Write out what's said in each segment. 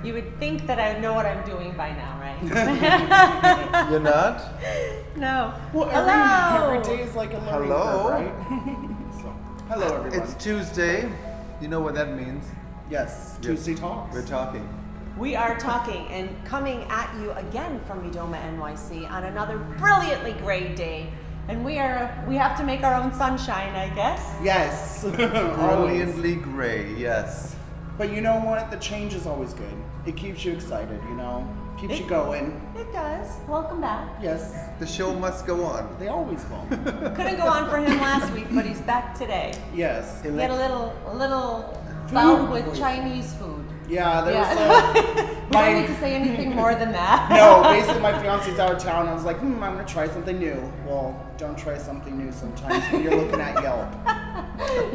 You would think that I know what I'm doing by now, right? You're not? No. Well, Hello. every day is like a learning Hello. curve, right? So, hello, everyone. It's Tuesday. You know what that means? Yes, Yes. Tuesday Talks. We're talking. We are talking and coming at you again from Idoma NYC on another brilliantly great day. And we have to make our own sunshine, I guess. Yes. Always. Brilliantly gray, yes. But you know what? The change is always good. It keeps you excited, you know? Keeps you going. It does. Welcome back. Yes. The show must go on. They always will. Couldn't go on for him last week, but he's back today. Yes. He had a little bout with Chinese food. Yeah, there was We don't need to say anything more than that. No, basically my fiance's out of town. I was like, I'm gonna try something new. Well, don't try something new sometimes when you're looking at Yelp.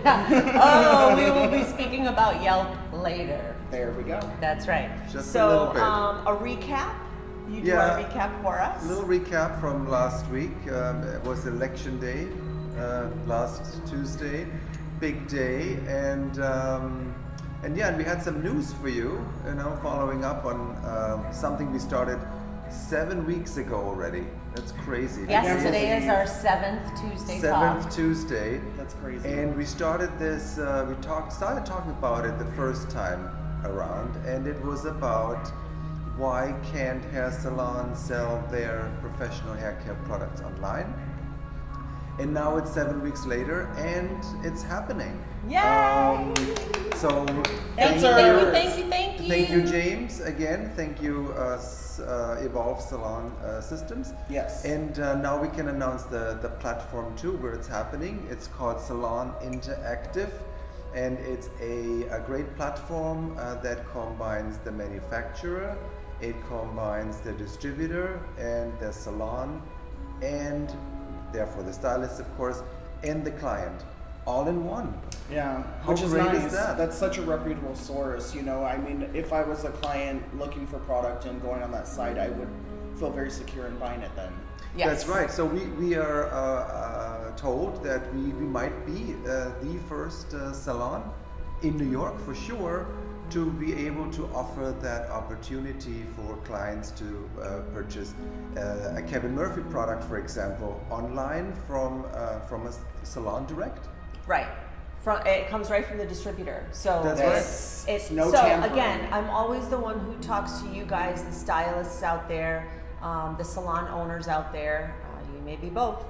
Yeah. Oh, we will be speaking about Yelp later. There we go. That's right. Just so, a little bit. A recap. You do Yeah. a recap for us. A little recap from last week. It was election day, last Tuesday. Big day. And yeah, and we had some news for you, following up on something we started 7 weeks ago already. That's crazy. Yes, today is our 7th Tuesday Seventh talk. Tuesday. That's crazy. And we started this, started talking about it the first time around, and it was about why can't hair salons sell their professional hair care products online? And now it's 7 weeks later, and it's happening. Yay! So Thank you, thank you. Thank you, James. Again, thank you, Evolve Salon Systems. Yes. And now we can announce the platform too, where it's happening. It's called Salon Interactive, and it's a great platform that combines the manufacturer, it combines the distributor and the salon, and therefore the stylist, of course, and the client, all in one. Yeah, How which is great nice. is that? That's such a reputable source. I mean, if I was a client looking for product and going on that site, I would feel very secure in buying it then. Yes. That's right. So we are told that we might be the first salon in New York for sure to be able to offer that opportunity for clients to purchase a Kevin Murphy product, for example, online from a salon direct. Right. It comes right from the distributor. So That's right. It's No so tampering. again, I'm always the one who talks to you guys, the stylists out there, the salon owners out there. You may be both,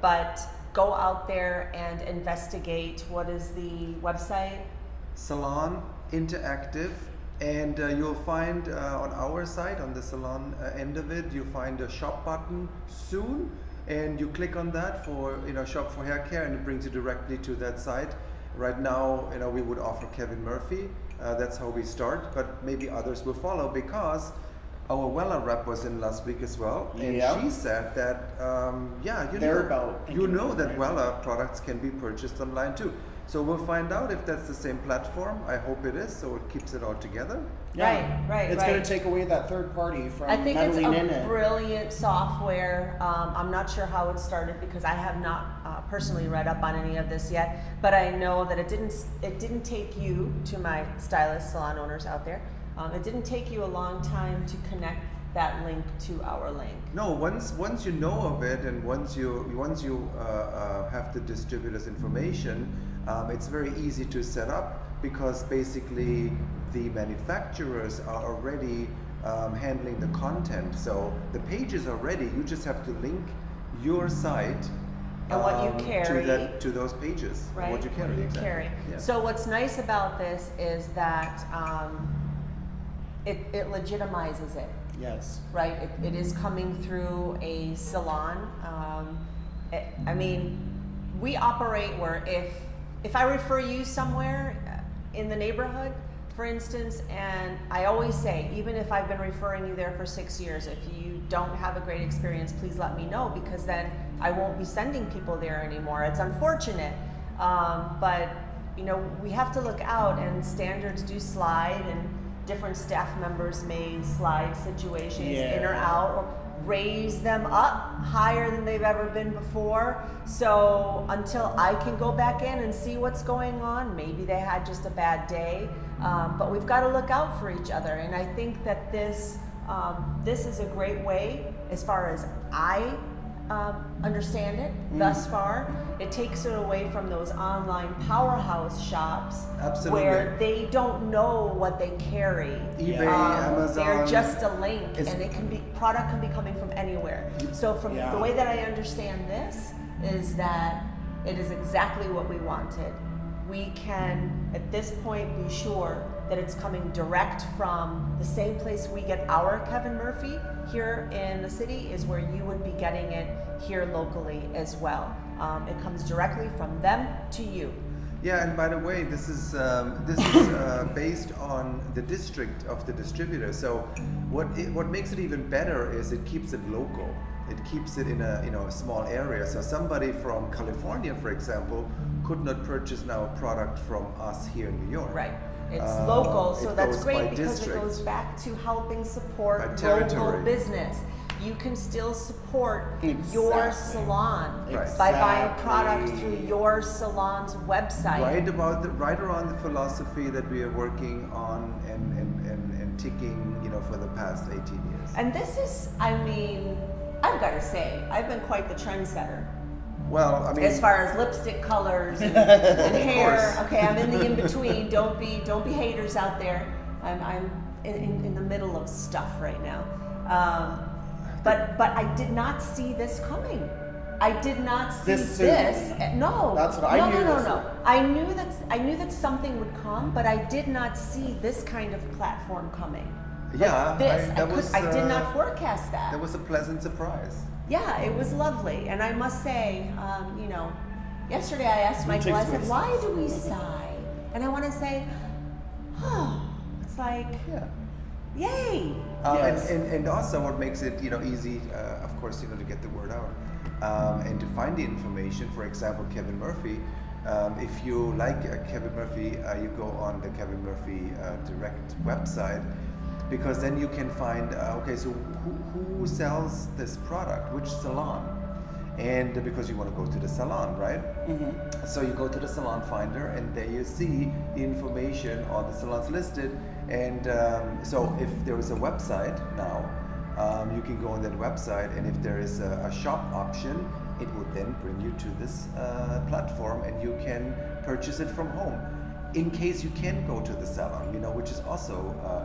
but go out there and investigate. What is the website? Salon Interactive, and you'll find on our site, on the salon end of it, you'll find a shop button soon, and you click on that for shop for hair care, and it brings you directly to that site. Right now, we would offer Kevin Murphy. That's how we start, but maybe others will follow, because our Wella rep was in last week as well, and Yeah. she said that They're about thinking that about it. Wella products can be purchased online too. So we'll find out if that's the same platform. I hope it is, so it keeps it all together. Right, It's right. going to take away that third party from I think it's meddling in a it. brilliant software. I'm not sure how it started because I have not personally read up on any of this yet, but I know that it didn't take you, to my stylist salon owners out there, it didn't take you a long time to connect that link to our link. No, once you know of it, and once you have the distributor's information, it's very easy to set up, because basically the manufacturers are already handling the content. So the pages are ready. You just have to link your site And what you carry. to those pages. Right? What you carry. Exactly. carry. Yeah. So what's nice about this is that it legitimizes it. Yes. Right? It is coming through a salon. I mean, we operate where if I refer you somewhere in the neighborhood, for instance, and I always say, even if I've been referring you there for 6 years, if you don't have a great experience, please let me know, because then I won't be sending people there anymore. It's unfortunate, but we have to look out, and standards do slide, and different staff members may slide situations in or out. raise them up higher than they've ever been before. So until I can go back in and see what's going on, maybe they had just a bad day, but we've got to look out for each other. And I think that this is a great way, as far as I understand it thus far. It takes it away from those online powerhouse shops. Absolutely. Where they don't know what they carry. eBay, Amazon. They're just a link, It's- and product can be coming from anywhere. So from Yeah. the way that I understand this is that it is exactly what we wanted. We can, at this point, be sure that it's coming direct from the same place we get our Kevin Murphy here in the city, is where you would be getting it here locally as well. It comes directly from them to you. Yeah, and by the way, this is based on the district of the distributor. So what makes it even better is it keeps it local. It keeps it in a small area. So somebody from California, for example, could not purchase now a product from us here in New York. Right. It's local, so it that's goes great by because district. it goes back to helping support By territory. local business. You can still support your Exactly. salon Right. by buying Exactly. product through your salon's website. Right around the philosophy that we are working on and ticking, for the past 18 years. And this is, I've got to say, I've been quite the trendsetter. Well, I mean, As far as lipstick colors and hair, course. okay, I'm in the in between. Don't be haters out there. I'm in the middle of stuff right now. But I did not see this coming. I did not see This soon. No. That's what I no, knew No, this no, would- no. I knew that something would come, but I did not see this kind of platform coming. yeah, Like I did not forecast that. That was a pleasant surprise. Yeah, it was lovely. And I must say, yesterday I asked Michael, I said, why do we sigh? And I want to say, oh, it's like, Yeah. yay. Yes. And also what makes it easy, of course, to get the word out and to find the information. For example, Kevin Murphy. If you like Kevin Murphy, you go on the Kevin Murphy direct website, because then you can find okay, so who sells this product, which salon, and because you want to go to the salon, right? Mm-hmm. So you go to the salon finder, and there you see the information on the salons listed. And so if there is a website now, you can go on that website, and if there is a shop option, it would then bring you to this platform, and you can purchase it from home. In case you can't go to the salon, which is also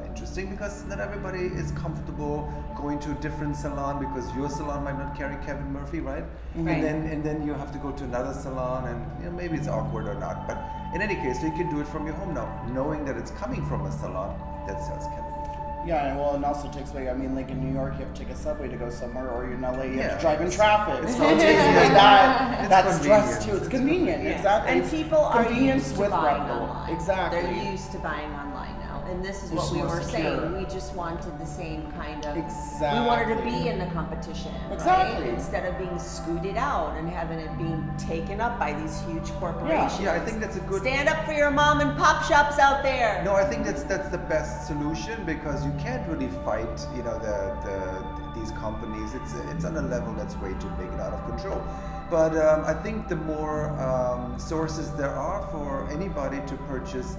interesting, because not everybody is comfortable going to a different salon, because your salon might not carry Kevin Murphy, right? Right. And then you have to go to another salon, and maybe it's awkward or not. But in any case, you can do it from your home now, knowing that it's coming from a salon that sells Kevin Murphy. Yeah, well, it also takes away. I mean, like in New York, you have to take a subway to go somewhere, or in LA, you have Yeah, to drive in it's- traffic. it's So it takes away It's that convenient. stress too. It's convenient, Yeah. exactly. And It's people are convenience used to with buying rental. online. Exactly. They're used to buying online now. And this is It's what we more were secure. saying. We just wanted the same kind of. Exactly. We wanted to be in the competition. Exactly. Right? Instead of being scooted out and having it being taken up by these huge corporations. Yeah, I think that's a good. Stand up for your mom and pop shops out there. No, I think that's the best solution, because you can't really fight, these companies. It's on a level that's way too big and out of control. But I think the more sources there are for anybody to purchase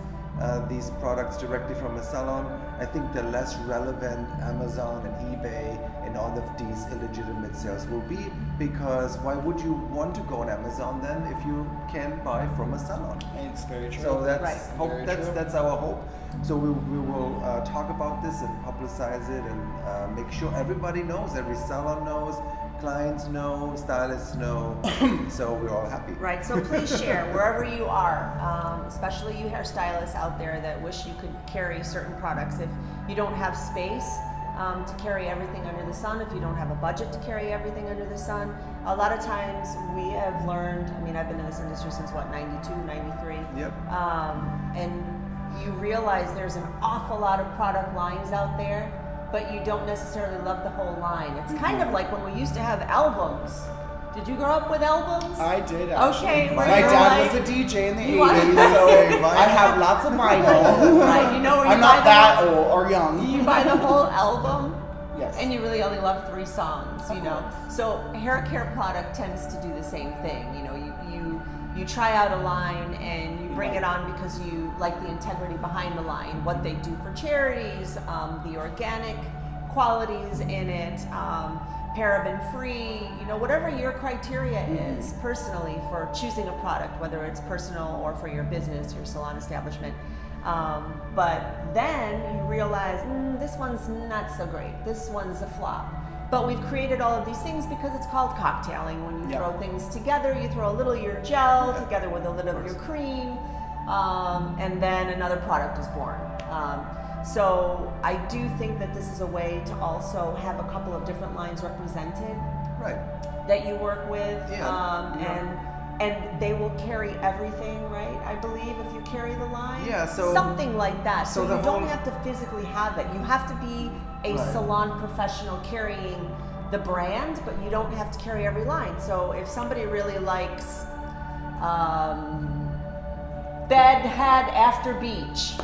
these products directly from a salon, I think the less relevant Amazon and eBay and all of these illegitimate sales will be, because why would you want to go on Amazon then if you can buy from a salon? It's very true. So that's Right. hope. Very That's true. that's our hope. So we will talk about this and publicize it, and make sure everybody knows, every salon knows, clients know, stylists know. So we're all happy. Right, so please share wherever you are, especially you hairstylists out there that wish you could carry certain products. If you don't have space to carry everything under the sun, if you don't have a budget to carry everything under the sun, a lot of times we have learned, I've been in this industry since 92, 93. Yep. And you realize there's an awful lot of product lines out there, but you don't necessarily love the whole line. It's kind of like when we used to have albums. Did you grow up with albums? I did actually. Okay, where my you're dad like- was a DJ in the You want- 80s, so Okay, mine- I have lots of vinyl. Right, you know where you I'm buy not the- that old or young. You buy the whole album, Yes. And you really only love 3 songs, you Of know. course. So hair care product tends to do the same thing. You know, you try out a line and you bring it on because you like the integrity behind the line, what they do for charities, the organic qualities in it, paraben free, you know, whatever your criteria is personally for choosing a product, whether it's personal or for your business, your salon establishment. But then you realize, this one's not so great. This one's a flop. But we've created all of these things because it's called cocktailing. When you throw things together, you throw a little of your gel together with a little of your cream, and then another product is born. So I do think that this is a way to also have a couple of different lines represented Right. that you work with, Yeah. and they will carry everything, right? I believe if you carry the line, Yeah, so- something like that. so So the you don't whole- have to physically have it. You have to be a Right. salon professional carrying the brand, but you don't have to carry every line. So if somebody really likes bed head after beach,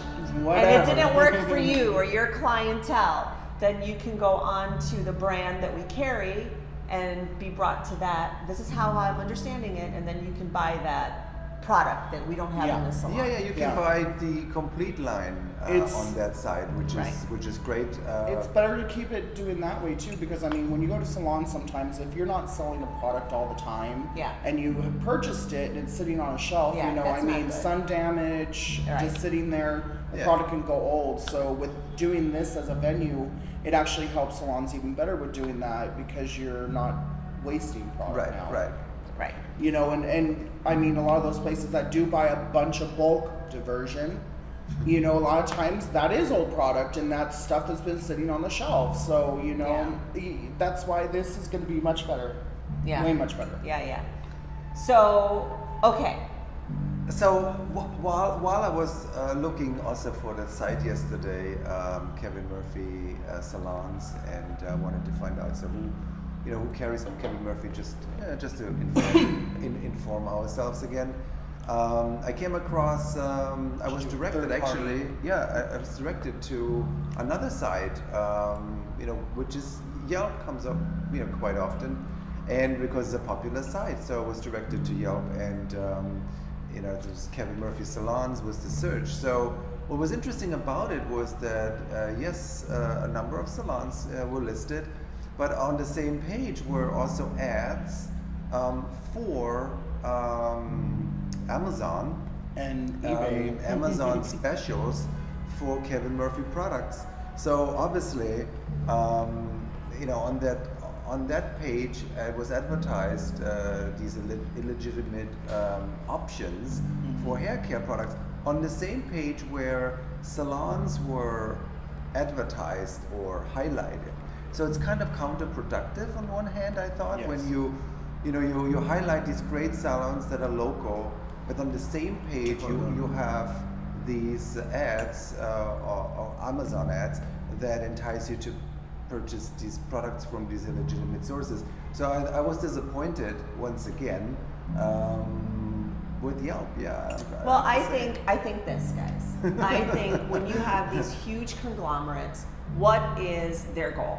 Whatever. and it didn't work for you or your clientele, then you can go on to the brand that we carry and be brought to that. This is how I'm understanding it, and then you can buy that product that we don't have in the salon. Yeah, you can buy the complete line It's- on that side, Right. which is great. It's better to keep it doing that way too, because I mean, when you go to salons, sometimes if you're not selling a product all the time, Yeah. and you have purchased it and it's sitting on a shelf, Yeah, you know, that's I not mean, good. sun damage, Right. just sitting there, the Yeah. product can go old. So with doing this as a venue, it actually helps salons even better with doing that because you're not wasting product Right, now. right. Right. You know, and I mean, a lot of those places that do buy a bunch of bulk diversion, you know, a lot of times that is old product and that's stuff that's been sitting on the shelf. So, you know, that's why this is going to be much better. Yeah. Way much better. Yeah. So, okay. So while I was looking also for that site yesterday, Kevin Murphy salons, and wanted to find out who carries on Kevin Murphy, just to inform ourselves again. I came across. I was directed Third party. actually. Yeah, I was directed to another site. Which is Yelp comes up quite often, and because it's a popular site, so I was directed to Yelp, and there's Kevin Murphy salons was the search. So what was interesting about it was that a number of salons were listed, but on the same page were also ads for Amazon And eBay. Amazon specials for Kevin Murphy products. So obviously, on that page it was advertised these illegitimate options for hair care products. On the same page where salons were advertised or highlighted. So it's kind of counterproductive on one hand, I thought, when you highlight these great salons that are local, but on the same page you have these ads or Amazon ads that entice you to purchase these products from these illegitimate sources. So I was disappointed once again with Yelp. Yeah. Well, I think this, guys. I think when you have these huge conglomerates, what is their goal?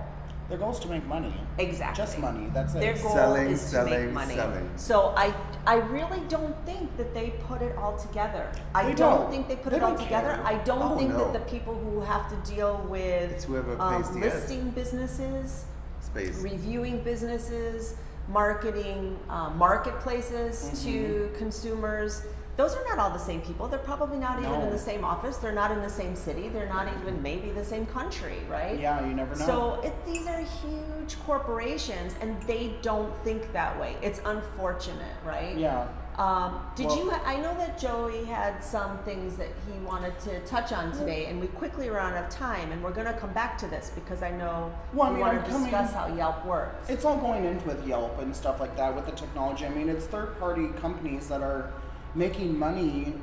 Their goal is to make money. Exactly. Just money. That's it. Their goal is to make money. So I really don't think that they put it all together. I They don't don't. think they put They it all don't together. care. I don't Oh, think no. that the people who have to deal with It's whoever pays the ads. listing businesses, Space. reviewing businesses, marketing marketplaces to consumers. Those are not all the same people. They're probably not even in No. the same office. They're not in the same city. They're not even maybe the same country, right? Yeah, you never know. So these are huge corporations, and they don't think that way. It's unfortunate, right? Yeah. I know that Joey had some things that he wanted to touch on today, and we quickly run out of time, and we're going to come back to this because I know Well, I we mean, want I'm to coming- discuss how Yelp works. It's all going into with Yelp and stuff like that with the technology. I mean, it's third-party companies that are making money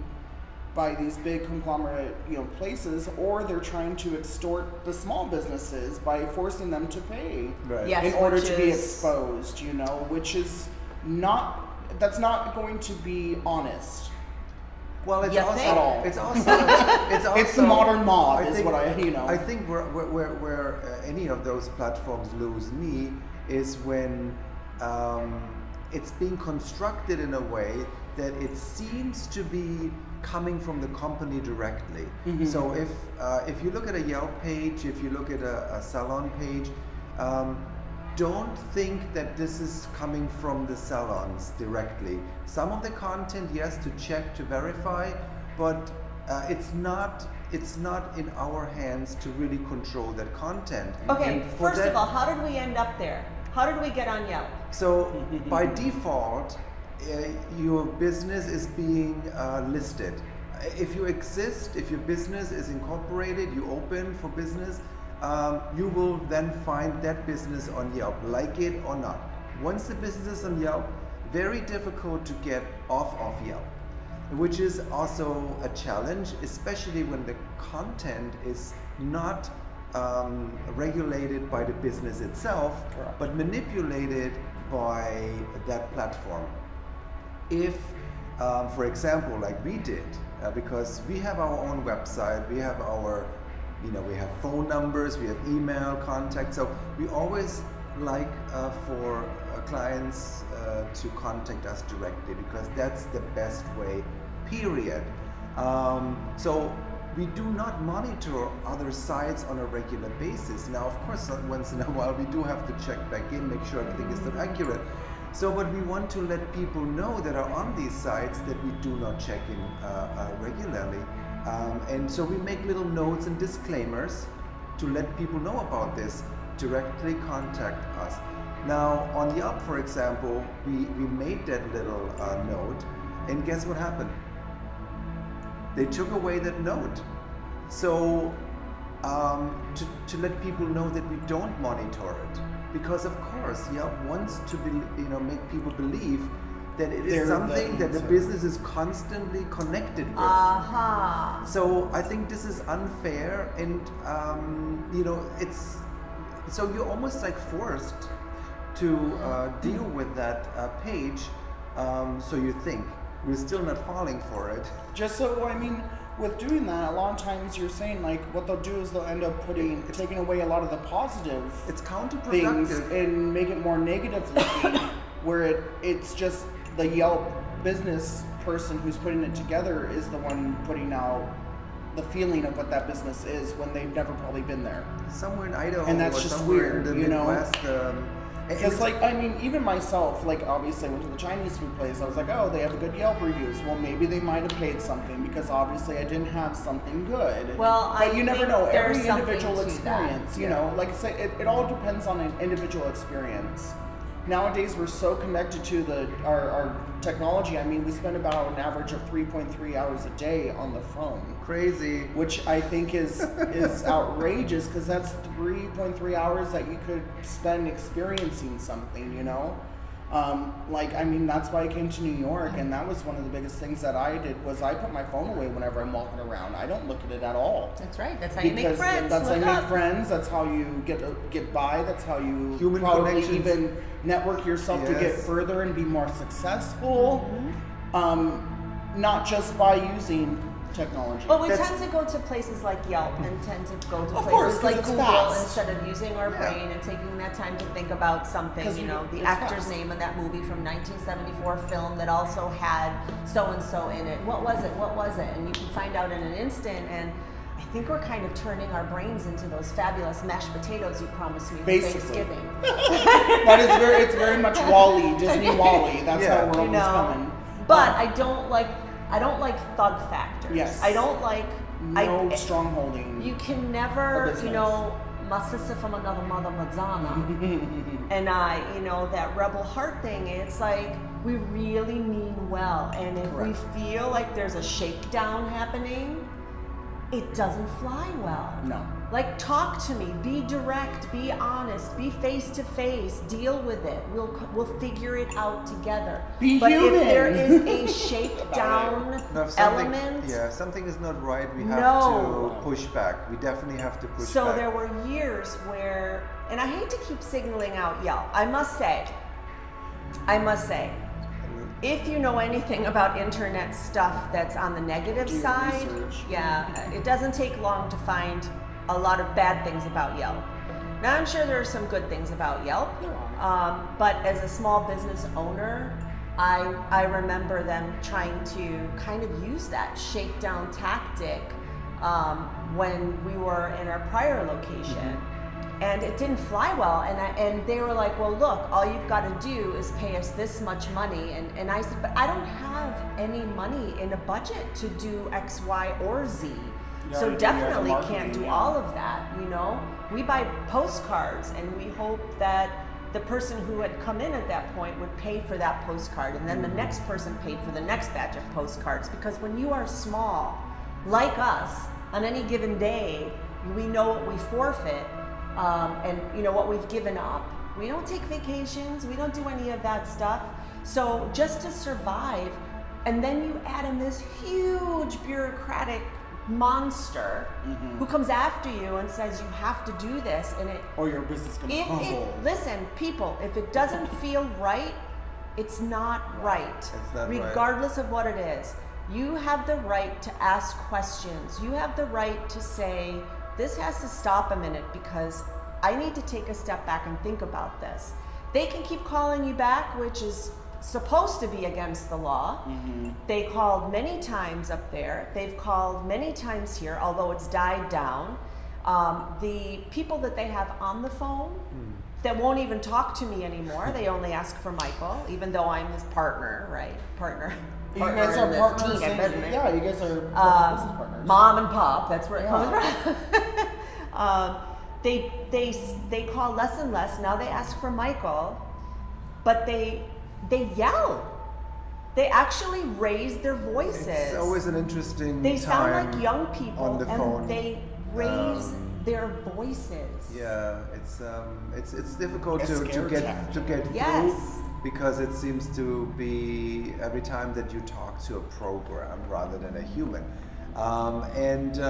by these big conglomerate, places, or they're trying to extort the small businesses by forcing them to pay Right. Yes, in order which to be is- exposed. Which is not. That's not going to be honest. Well, it's You also, think? it's also, It's the modern mob, I is think- what I think where any of those platforms lose me is when it's being constructed in a way that it seems to be coming from the company directly. So if you look at a Yelp page, if you look at a salon page, don't think that this is coming from the salons directly. Some of the content, yes, to check, to verify, but it's not in our hands to really control that content. Okay, And for first that- of all, how did we end up there? How did we get on Yelp? So by default, your business is being listed. If you exist, if your business is incorporated, you open for business, you will then find that business on Yelp, like it or not. Once the business is on Yelp, very difficult to get off of Yelp, which is also a challenge, especially when the content is not regulated by the business itself, Correct. but manipulated by that platform. If, for example, like we did, because we have our own website, we have our, we have phone numbers, we have email contact, so we always like for clients to contact us directly because that's the best way, period. So we do not monitor other sites on a regular basis. Now, of course, once in a while we do have to check back in, make sure everything is still accurate. So, but we want to let people know that are on these sites that we do not check in regularly. And so we make little notes and disclaimers to let people know about this. Directly contact us. Now, on Yelp, for example, we made that little note, and guess what happened? They took away that note. So to let people know that we don't monitor it, because of course Yelp wants to make people believe that it is They're something that the so- business is constantly connected with. Aha. So I think this is unfair, and it's so you're almost like forced to deal with that page. So you think we're still not falling for it. Just so, I mean, with doing that, a lot of times you're saying, like, what they'll do is they'll end up taking away a lot of the positive It's things counterproductive. and make it more negative looking, where it's just the Yelp business person who's putting it together is the one putting out the feeling of what that business is when they've never probably been there. Somewhere in Idaho And that's or just somewhere weird, in the you know? Midwest. And Because, it's- like, I mean, even myself, like, obviously I went to the Chinese food place. I was like, oh, they have good Yelp reviews. Well, maybe they might have paid something because obviously I didn't have something good. Well, but I you never think know. there's Every something individual to that. experience, you know, like I say, it all depends on an individual experience. Nowadays, we're so connected to our technology. I mean, we spend about an average of 3.3 hours a day on the phone, crazy. which I think is outrageous because that's 3.3 hours that you could spend experiencing something, you know? Like, I mean, that's why I came to New York, and that was one of the biggest things that I did was I put my phone away whenever I'm walking around. I don't look at it at all. That's right. That's how you make Because friends. that's how you Look make up. friends. That's how you get by. That's how you Human probably connections. even network yourself to get Yes. further and be more successful. Mm-hmm. Not just by using technology. But we That's- tend to go to places like Yelp and tend to go to Of places course, 'cause like it's Google fast. instead of using our Yeah. brain and taking that time to think about something. 'Cause You know, the it's actor's fast. name in that movie from 1974 film that also had so and so in it. What was it? What was it? And you can find out in an instant. And I think we're kind of turning our brains into those fabulous mashed potatoes you promised me for Basically. Thanksgiving. That is it's very much Wall-E, Disney Wall-E. That's Yeah. how we're You always know, coming. but I don't like thug factors. Yes. I don't like. No I, strongholding. You can Or never, business. my sister from another mother, Madonna, and I, that rebel heart thing. It's like we really mean well, and if Correct. we feel like there's a shakedown happening, it doesn't fly well. No. Like, talk to me, be direct, be honest, be face to face, deal with it. We'll figure it out together. Be but human. if there is a shakedown No, if something, element, if something is not right, we have No. to push back. We definitely have to push so back. there were years where, and I hate to keep singling out Yelp. I must say, if you know anything about internet stuff that's on the negative Do your side, research. yeah, it doesn't take long to find a lot of bad things about Yelp. Now, I'm sure there are some good things about Yelp, There are. but as a small business owner, I remember them trying to kind of use that shakedown tactic when we were in our prior location. And it didn't fly well, and they were like, well, look, all you've got to do is pay us this much money. And I said, but I don't have any money in a budget to do X, Y, or Z. Yeah, So you do definitely the can't do marketing, all yeah. of that, you know? We buy postcards, and we hope that the person who had come in at that point would pay for that postcard, and then the next person paid for the next batch of postcards. Because when you are small, like us, on any given day, we know what we forfeit, and you know what we've given up. We don't take vacations, we don't do any of that stuff. So just to survive, and then you add in this huge bureaucratic monster who comes after you and says you have to do this, and it Or your business can if crumble. it listen, people, if it doesn't feel right, it's not right. It's not right. Regardless of what it is. You have the right to ask questions. You have the right to say, this has to stop a minute because I need to take a step back and think about this. They can keep calling you back, which is supposed to be against the law. They called many times up there. They've called many times here, although it's died down. The people that they have on the phone that won't even talk to me anymore, they only ask for Michael, even though I'm his partner, right? Partner. You guys in are this partners. team, isn't it? Yeah, you guys are business partners. Mom and pop, that's where it Yeah. comes from. They call less and less. Now they ask for Michael, but they yell. They actually raise their voices. It's always an interesting They sound time like young people, on the and phone. they raise their voices. Yeah, it's difficult It's to scare get tactic. Yes. through because it seems to be every time that you talk to a program rather than a human. And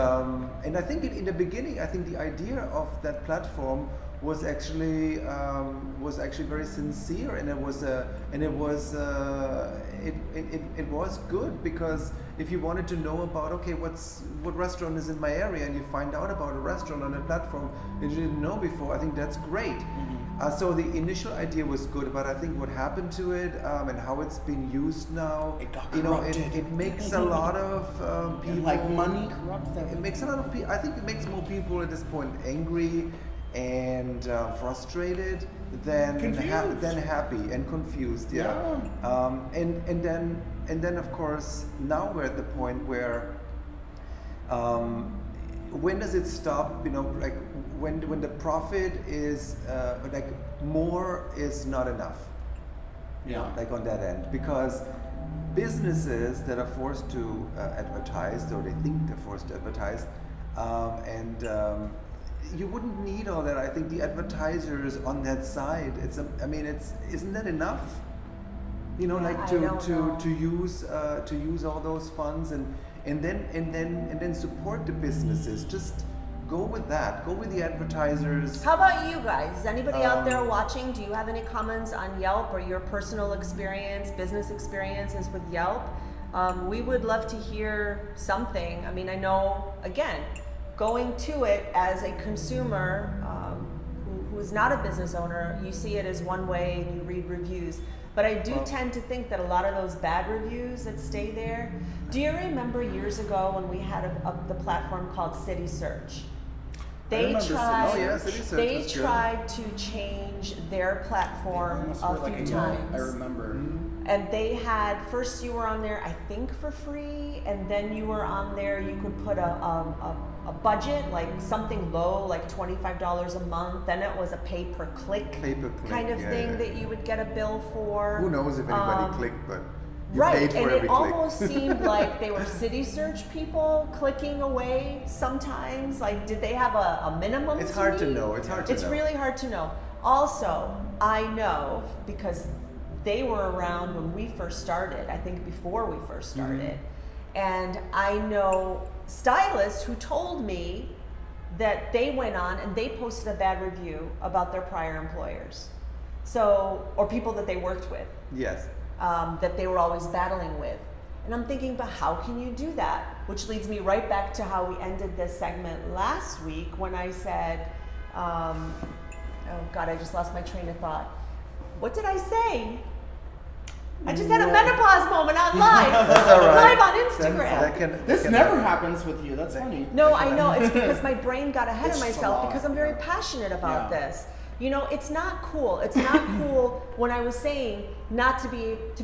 I think in the beginning, I think the idea of that platform was actually very sincere, and it was good, because if you wanted to know about what restaurant is in my area, and you find out about a restaurant on a platform that you didn't know before, I think that's great. So the initial idea was good, but I think what happened to it and how it's been used now, It got you know, corrupted. it makes a lot of people. And like money corrupts It them. makes a lot of people. I think it makes more people at this point angry and frustrated than Confused. than happy and confused. Yeah. And then of course now we're at the point where when does it stop? You know, like when the profit is like more is not enough. Yeah. Like on that end, because businesses that are forced to advertise, or they think they're forced to advertise, you wouldn't need all that. I think the advertisers on that side, isn't that enough? You know, like I don't know. to use all those funds and then support the businesses. Just go with that. Go with the advertisers. How about you guys? Is anybody out there Um, watching? Do you have any comments on Yelp or your personal experience, business experiences with Yelp? We would love to hear something. I mean, I know, again, going to it as a consumer who's not a business owner, you see it as one way and you read reviews. But I do tend to think that a lot of those bad reviews that stay there. Do you remember years ago when we had the platform called City Search? They remember City tried. Search. Oh, yeah, City Search They was good. tried to change their platform Almost a for like few year. times. I remember. And they had, first you were on there, I think for free, and then you were on there, you could put a budget, like something low, like $25 a month. Then it was a pay-per-click Pay-per-click, kind of yeah, thing yeah. that you would get a bill for. Who knows if anybody clicked, but you Right, paid for and every it click. almost seemed like they were City Search people clicking away sometimes. Like, did they have a minimum? It's hard to meet? know. It's hard to It's know. really hard to know. Also, I know because they were around when we first started, I think before we first started. And I know stylists who told me that they went on and they posted a bad review about their prior employers. So, or people that they worked with. Yes. that they were always battling with. And I'm thinking, but how can you do that? Which leads me right back to how we ended this segment last week when I said, oh God, I just lost my train of thought. What did I say? I just had a menopause moment on live. That's all right. Live on Instagram. This never happens with you. That's funny. No, I know. It's because my brain got ahead It's of just a myself lot, because I'm very yeah. passionate about Yeah. this. You know, it's not cool. It's not cool when I was saying not to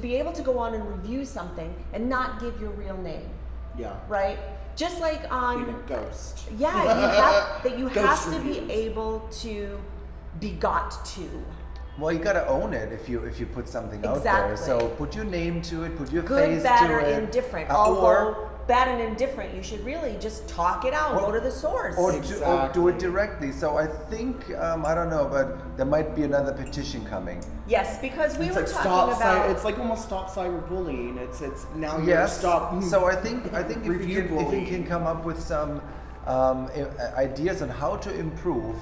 be able to go on and review something and not give your real name, Yeah. right? Just like Being on a ghost. you Ghost have to reviews. be able to be got to. Well, you gotta own it if you put something out there. Exactly. So put your name to it, put your Good, face bad, to or it. indifferent. Or Although bad and indifferent, you should really just talk it out. Go to the source. or do Exactly. it directly. So I think I don't know, but there might be another petition coming. Yes, because we It's were like talking about. it's like almost stop cyberbullying. It's now you Yes. stop. So I think if Review you bullying. can come up with some ideas on how to improve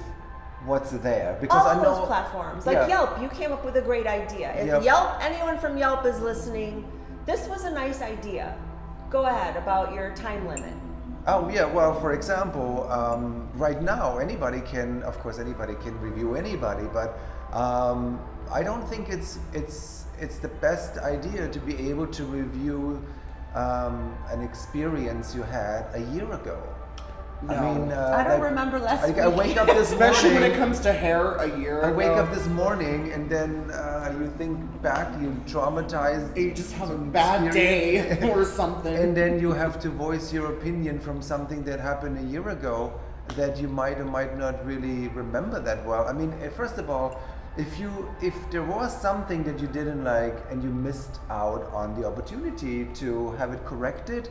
what's there, because all I know those platforms, like Yeah. Yelp, you came up with a great idea. If Yep. anyone from Yelp is listening, this was a nice idea. Go ahead about your time limit. Oh yeah, well, for example, right now anybody can review anybody, but I don't think it's the best idea to be able to review an experience you had a year ago. I No. mean, I don't remember last I week. wake up this Especially when it morning. comes to hair a year I wake ago. up this morning and then you think back, you traumatized. You just have a bad day or something. And then you have to voice your opinion from something that happened a year ago that you might or might not really remember that well. I mean, first of all, if there was something that you didn't like and you missed out on the opportunity to have it corrected,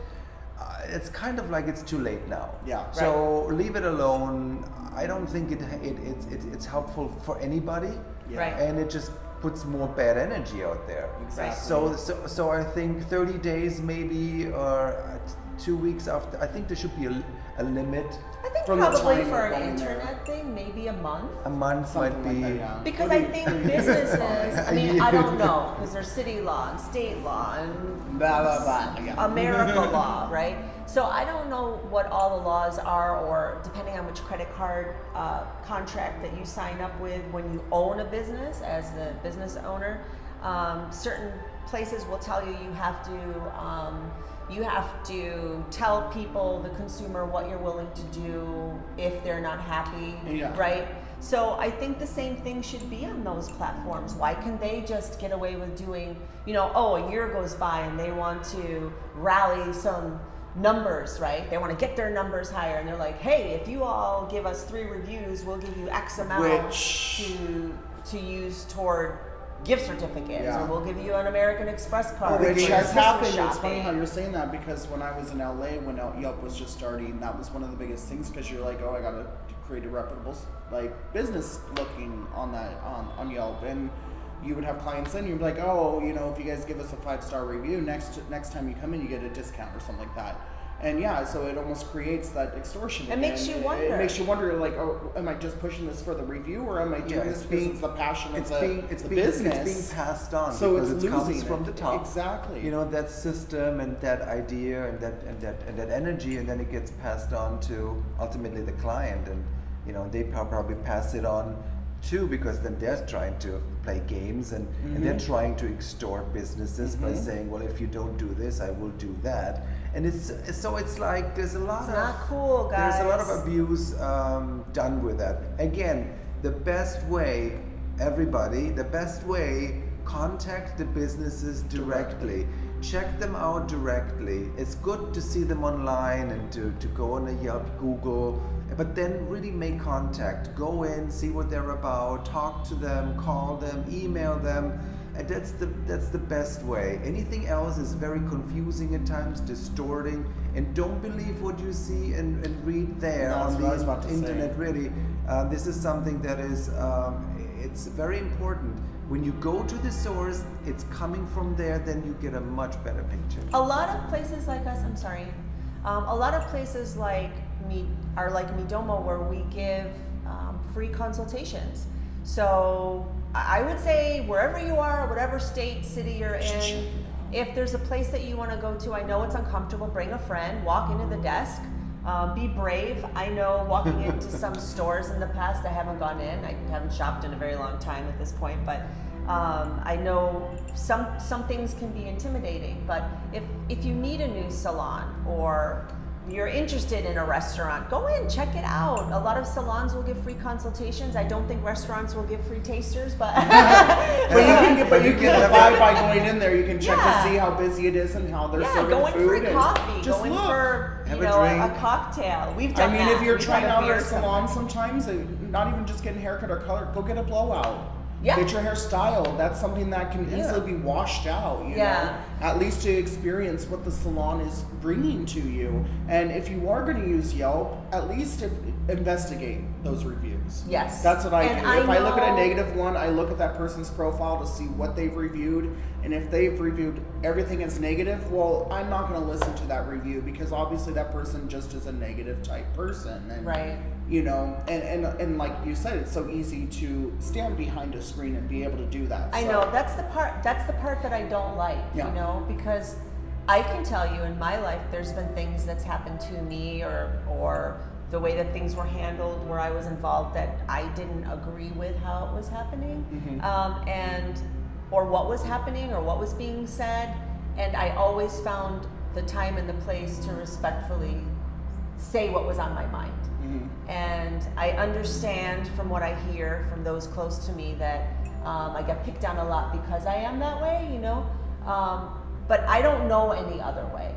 it's kind of like it's too late now. Yeah. So leave it alone. I don't think it's helpful for anybody. Yeah. Right. And it just puts more bad energy out there. Exactly. So I think 30 days maybe, or 2 weeks after. I think there should be a limit. I think From the probably time for you're an going there. internet thing, maybe a month. A month Something might be. like that, yeah. Because I think businesses, I mean, I don't know, because there's city law and state law and Blah, blah, blah. Yeah. America law, right? So I don't know what all the laws are, or depending on which credit card contract that you sign up with when you own a business as the business owner. Certain places will tell you you have to tell people, the consumer, what you're willing to do if they're not happy, Yeah. right? So I think the same thing should be on those platforms. Why can they just get away with doing, a year goes by and they want to rally some numbers, right? They want to get their numbers higher and they're like, hey, if you all give us 3 reviews, we'll give you X amount to use toward gift certificates, Yeah. or we'll give you an American Express card. Which for has Christmas happened. It's shopping. funny how you're saying that, because when I was in LA, when Yelp was just starting, that was one of the biggest things, because you're like, oh, I gotta create a reputable business looking on on Yelp, and you would have clients in, you'd be like, oh, if you guys give us a 5-star review, next time you come in, you get a discount or something like that. And yeah, so it almost creates that extortion. It makes you wonder. It makes you wonder, like, oh, am I just pushing this for the review, or am I doing this because it's the passion of the business? It's being passed on, So because it's it comes losing from it. the top. Exactly. That system and that idea and that energy, and then it gets passed on to ultimately the client, and they probably pass it on too, because then they're trying to play games and they're trying to extort businesses by saying, well, if you don't do this, I will do that. And it's like there's a lot It's of not cool, guys. there's a lot of abuse done with that. Again, the best way, contact the businesses directly. Check them out directly. It's good to see them online and to go on a Yelp, Google, but then really make contact. Go in, see what they're about, talk to them, call them, email them. And that's the best way. Anything else is very confusing at times, distorting, and don't believe what you see and read there That's on what I was the about to internet. say. Really, this is something that is it's very important. When you go to the source, it's coming from there, then you get a much better picture. A lot of places like us, I'm sorry, a lot of places like me are like Midomo, where we give free consultations. So I would say wherever you are, whatever state, city you're in, if there's a place that you want to go to, I know it's uncomfortable, bring a friend, walk into the desk, be brave. I know walking into some stores in the past, I haven't gone in. I haven't shopped in a very long time at this point, but I know some things can be intimidating. But if you need a new salon or you're interested in a restaurant, go in, check it out. A lot of salons will give free consultations. I don't think restaurants will give free tasters, but but you get the vibe by going in there. You can check to see how busy it is and how they're serving go in food. for a coffee, just go in look. for Have you a know drink. a cocktail. We've done I mean, that. if you're We've trying had out beer at a salon sometimes. sometimes, and not even just getting a haircut or color, go get a blowout. Yeah. Get your hair styled. That's something that can Yeah. easily be washed out, you Yeah. know? At least to experience what the salon is bringing to you. And if you are going to use Yelp, at least investigate those reviews. Yes. That's what I And do. I If I look at a know- negative one, I look at that person's profile to see what they've reviewed. And if they've reviewed everything as negative, well, I'm not going to listen to that review because obviously that person just is a negative type person. And, Right. You know, and like you said, it's so easy to stand behind a screen and be able to do that. I So- know that's the part that I don't like, Yeah. you know, because I can tell you in my life there's been things that's happened to me or the way that things were handled where I was involved that I didn't agree with how it was happening, and or what was happening or what was being said, and I always found the time and the place to respectfully say what was on my mind. And I understand from what I hear from those close to me that I get picked on a lot because I am that way, you know. But I don't know any other way,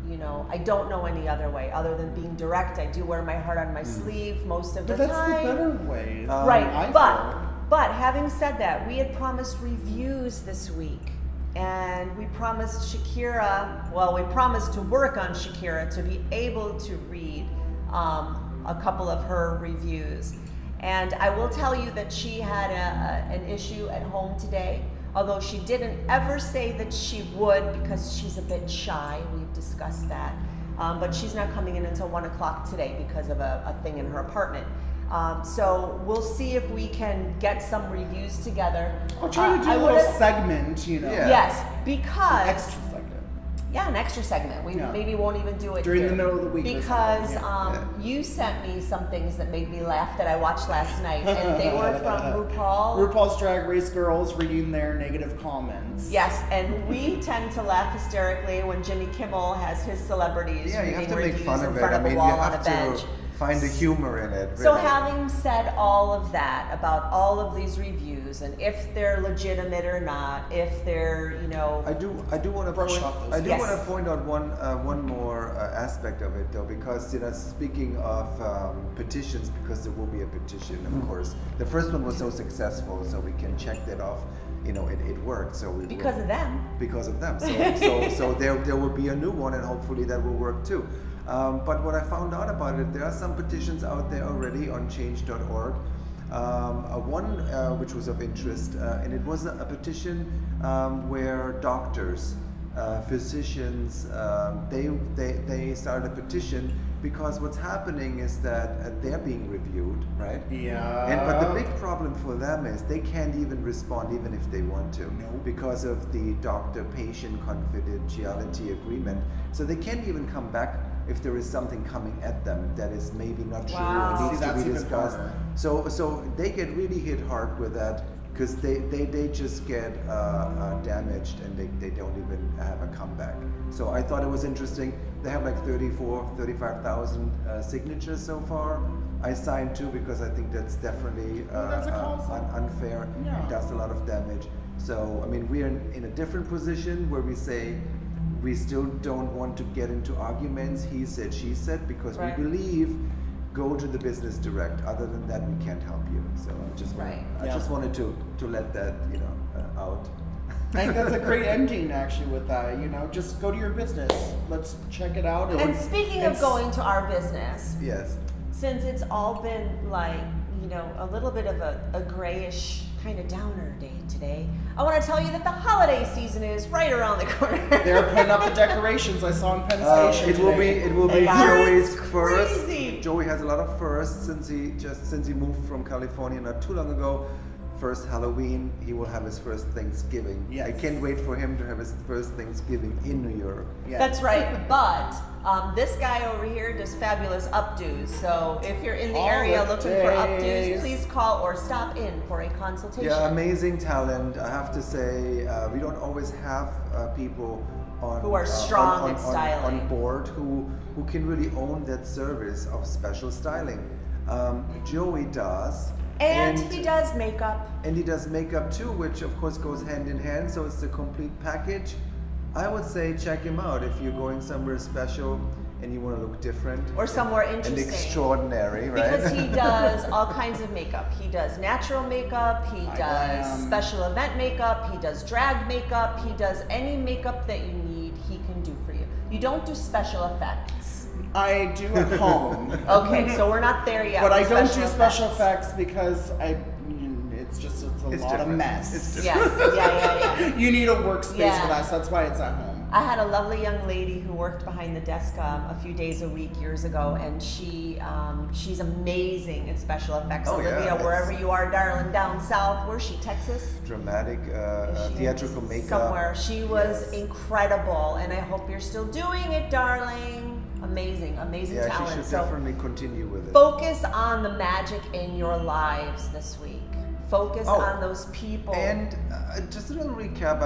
you know. I don't know any other way other than being direct. I do wear my heart on my sleeve most of But the that's time. the better way. Right, I but feel. having said that, we had promised reviews this week, and we promised Shakira. Well, we promised to work on Shakira to be able to read a couple of her reviews, and I will tell you that she had an issue at home today. Although she didn't ever say that she would because she's a bit shy. We've discussed that. But she's not coming in until 1 o'clock today because of a thing in her apartment. So we'll see if we can get some reviews together. I'll try to do I a little would've- segment, you know. Yeah. Yes, because Extra segment. yeah, an extra segment. We Yeah. maybe won't even do it During here. the middle of the week or because something, you sent me some things that made me laugh that I watched last night, and they were from RuPaul. RuPaul's Drag Race girls reading their negative comments. Yes, and we tend to laugh hysterically when Jimmy Kimmel has his celebrities Yeah, you have reading to make reviews fun in of it. front I of mean, a you wall on a have bench. to find the humor in it. So really. having said all of that about all of these reviews and if they're legitimate or not, if they're, you know, I do want to Brush point. off those I do Yes. want to point out one more aspect of it though, because speaking of petitions, because there will be a petition, of course. The first one was so successful, so we can check that off. You know, it worked. So we because will, of them. because of them. So there will be a new one, and hopefully that will work too. But what I found out about it, there are some petitions out there already on change.org. One which was of interest, and it was a petition where doctors, physicians, they started a petition because what's happening is that they're being reviewed, right? Yeah. But the big problem for them is they can't even respond even if they want to, because of the doctor-patient confidentiality agreement. So they can't even come back if there is something coming at them that is maybe not true Wow. or needs See, to that's be even discussed. harder. So they get really hit hard with that because they just get damaged and they don't even have a comeback. So I thought it was interesting. They have like 35,000 signatures so far. I signed too because I think that's definitely that's a cause. unfair. Yeah. It does a lot of damage. So I mean, we're in a different position where we say we still don't want to get into arguments, he said, she said, because Right. we believe go to the business direct. Other than that, we can't help you. So Right. I just wanted to let that out. I think that's a great ending, actually, with that. You know, just go to your business. Let's check it out. And speaking of it's- going to our business, Yes. since it's all been like, you know, a little bit of a grayish kind of downer day today, I want to tell you that the holiday season is right around the corner. They're putting up the decorations I saw in Penn Station. It will be today. Joey's That's first. crazy. Joey has a lot of firsts since he moved from California not too long ago. first Halloween, he will have his first Thanksgiving. I Yes. can't wait for him to have his first Thanksgiving in New York. Yes. That's right. But this guy over here does fabulous updos. So if you're in the area looking for updos, please call or stop in for a consultation. Yeah, amazing talent. I have to say, we don't always have people on Who are strong on, at styling. on board who can really own that service of special styling. Joey does. And he does makeup. And he does makeup too, which of course goes hand in hand, so it's the complete package. I would say check him out if you're going somewhere special and you want to look different. Or somewhere and interesting. extraordinary, right? Because he does all kinds of makeup. He does natural makeup, he does glam. special event makeup, he does drag makeup, he does any makeup that you need, he can do for you. You don't do special effects. I do at home. Okay, so we're not there yet. But I with don't do special effects because it's a lot of different. mess. It's Yes, yeah. You need a workspace Yeah. for that, so that's why it's at home. I had a lovely young lady who worked behind the desk a few days a week years ago, and she's amazing at special effects. Oh, yeah, Olivia, that's- wherever you are, darling, down south, where's she? Texas? Dramatic She theatrical is makeup. somewhere. She was Yes. incredible, and I hope you're still doing it, darling. Amazing Yeah, talent. she should So definitely continue with it. focus on the magic in your lives this week. Focus Oh, on those people. And just a little recap.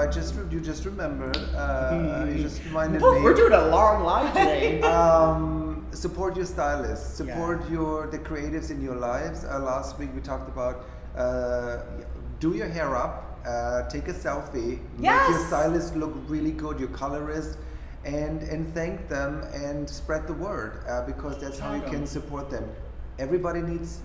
You just remembered. You just reminded Woo, me. we're doing a long live today. Support your stylists. Support the creatives in your lives. Last week we talked about do your hair up. Take a selfie. Yes! Make your stylist look really good. Your colorist. And thank them and spread the word because that's how you can support them. Everybody needs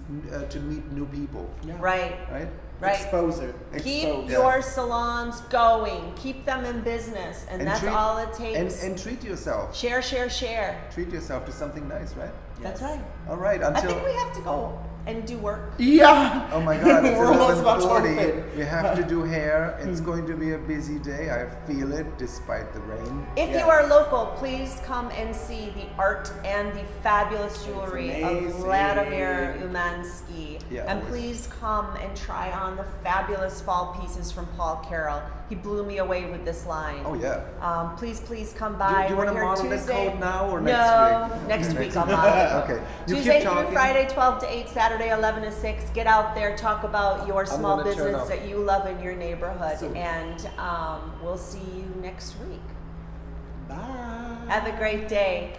to meet new people, Right. right? Expose it. Keep Expose. your salons going. Keep them in business, and that's treat- all it takes. And treat yourself. Share. Treat yourself to something nice, right? That's right. All right. I Until think we have to go and do work. Yeah. oh my God, it's We're almost about to 11:40. open. We have to do hair. It's going to be a busy day. I feel it, despite the rain. If you Yes. are local, please come and see the art and the fabulous jewelry of amazing. Vladimir Umansky. Yeah, and always. please come and try on the fabulous fall pieces from Paul Carroll. He blew me away with this line. Oh yeah. Please come by. Do you We're want to here model the Tuesday. code now or no, next week? next week I'll model it. Okay. You Tuesday keep through talking. Friday, 12 to 8, Saturday, 11 to 6. Get out there, talk about your small gonna turn business off. that you love in your neighborhood. So- and we'll see you next week. Bye. Have a great day.